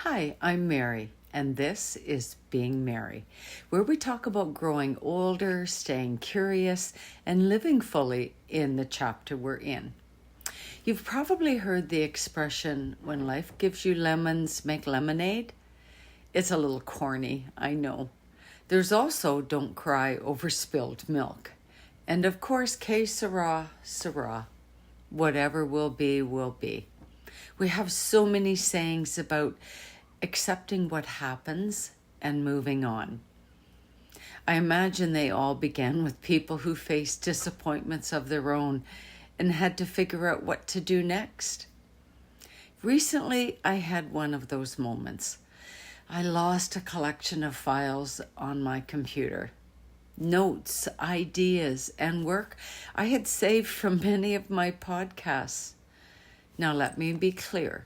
Hi, I'm Mary, and this is Being Mary, where we talk about growing older, staying curious, and living fully in the chapter we're in. You've probably heard the expression, when life gives you lemons, make lemonade. It's a little corny, I know. There's also don't cry over spilled milk. And of course, que sera, sera. Whatever will be, will be. We have so many sayings about accepting what happens and moving on. I imagine they all began with people who faced disappointments of their own and had to figure out what to do next. Recently, I had one of those moments. I lost a collection of files on my computer. Notes, ideas, and work I had saved from many of my podcasts. Now, let me be clear.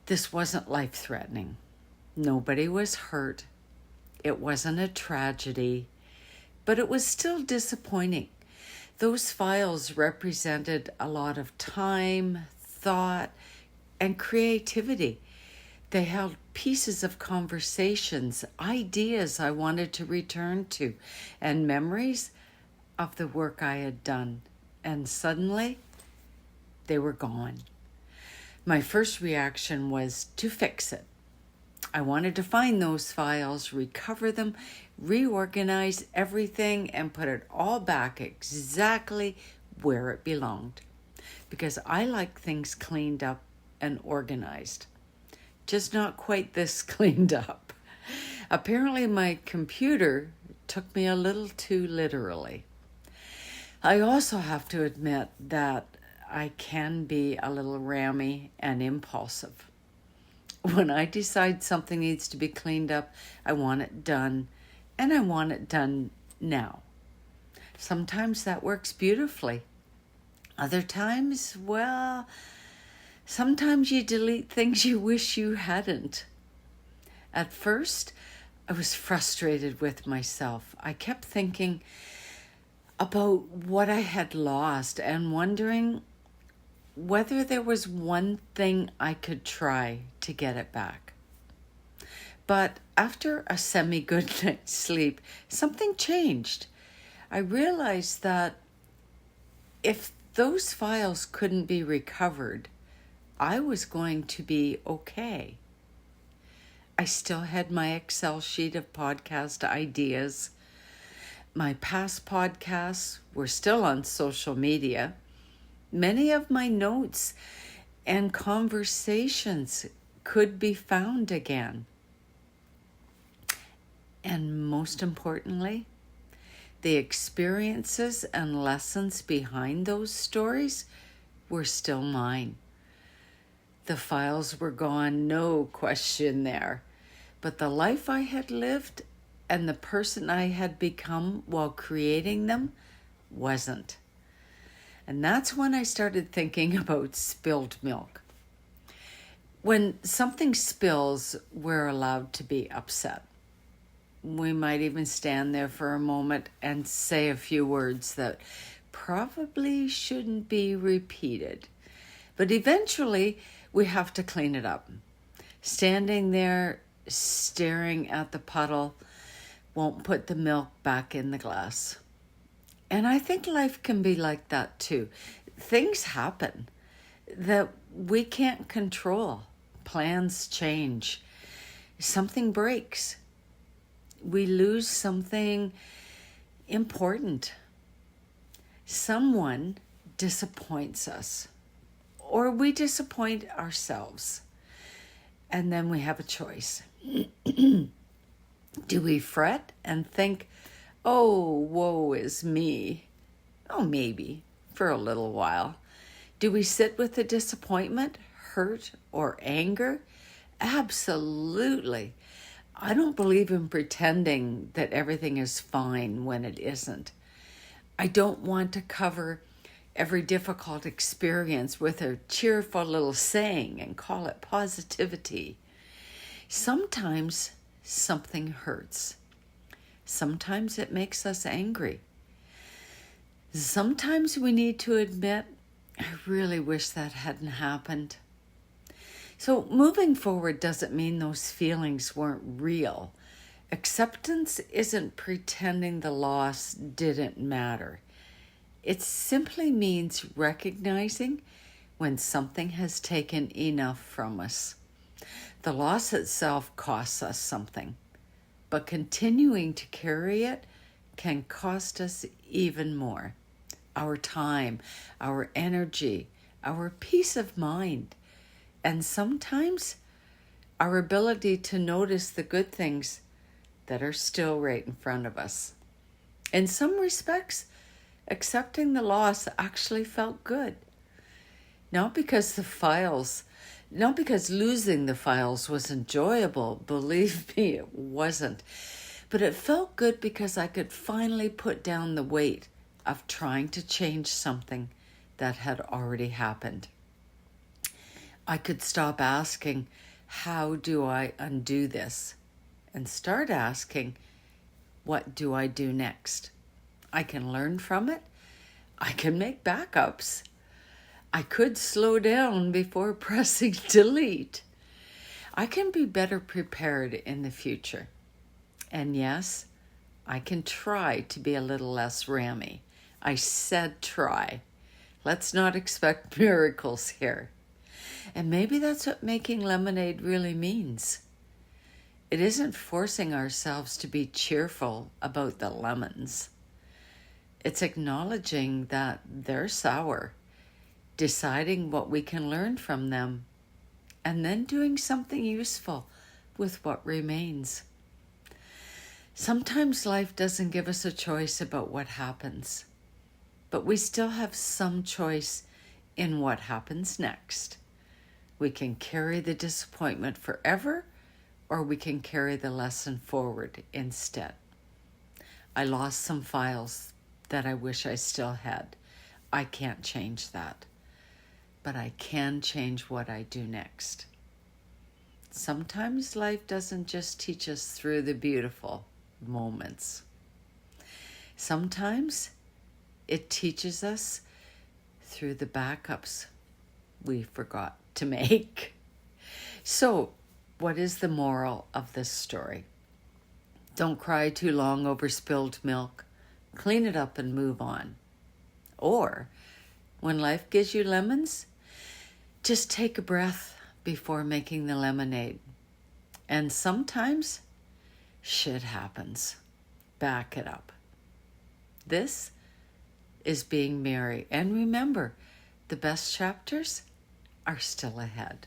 This wasn't life-threatening. Nobody was hurt. It wasn't a tragedy, but it was still disappointing. Those files represented a lot of time, thought, and creativity. They held pieces of conversations, ideas I wanted to return to, and memories of the work I had done. And suddenly, they were gone. My first reaction was to fix it. I wanted to find those files, recover them, reorganize everything, and put it all back exactly where it belonged. Because I like things cleaned up and organized. Just not quite this cleaned up. Apparently my computer took me a little too literally. I also have to admit that I can be a little rammy and impulsive. When I decide something needs to be cleaned up, I want it done, and I want it done now. Sometimes that works beautifully. Other times, sometimes you delete things you wish you hadn't. At first, I was frustrated with myself. I kept thinking about what I had lost and wondering whether there was one thing I could try to get it back. But after a semi-good night's sleep, something changed. I realized that if those files couldn't be recovered, I was going to be okay. I still had my Excel sheet of podcast ideas. My past podcasts were still on social media. Many of my notes and conversations could be found again. And most importantly, the experiences and lessons behind those stories were still mine. The files were gone, no question there. But the life I had lived and the person I had become while creating them wasn't. And that's when I started thinking about spilled milk. When something spills, we're allowed to be upset. We might even stand there for a moment and say a few words that probably shouldn't be repeated. But eventually, we have to clean it up. Standing there, staring at the puddle, won't put the milk back in the glass. And I think life can be like that too. Things happen that we can't control. Plans change. Something breaks. We lose something important. Someone disappoints us, or we disappoint ourselves. And then we have a choice. Do we fret and think, oh, woe is me? Oh, maybe, for a little while. Do we sit with the disappointment, hurt, or anger? Absolutely. I don't believe in pretending that everything is fine when it isn't. I don't want to cover every difficult experience with a cheerful little saying and call it positivity. Sometimes something hurts. Sometimes it makes us angry. Sometimes we need to admit, I really wish that hadn't happened. So moving forward doesn't mean those feelings weren't real. Acceptance isn't pretending the loss didn't matter. It simply means recognizing when something has taken enough from us. The loss itself costs us something, but continuing to carry it can cost us even more. Our time, our energy, our peace of mind, and sometimes our ability to notice the good things that are still right in front of us. In some respects, accepting the loss actually felt good. Not because losing the files was enjoyable, believe me, it wasn't. But it felt good because I could finally put down the weight of trying to change something that had already happened. I could stop asking, how do I undo this? And start asking, what do I do next? I can learn from it. I can make backups. I could slow down before pressing delete. I can be better prepared in the future. And yes, I can try to be a little less rammy. I said try. Let's not expect miracles here. And maybe that's what making lemonade really means. It isn't forcing ourselves to be cheerful about the lemons. It's acknowledging that they're sour, deciding what we can learn from them, and then doing something useful with what remains. Sometimes life doesn't give us a choice about what happens, but we still have some choice in what happens next. We can carry the disappointment forever, or we can carry the lesson forward instead. I lost some files that I wish I still had. I can't change that, but I can change what I do next. Sometimes life doesn't just teach us through the beautiful moments. Sometimes it teaches us through the backups we forgot to make. So, what is the moral of this story? Don't cry too long over spilled milk. Clean it up and move on. Or, when life gives you lemons, just take a breath before making the lemonade. And sometimes, shit happens. Back it up. This is being Mary. And remember, the best chapters are still ahead.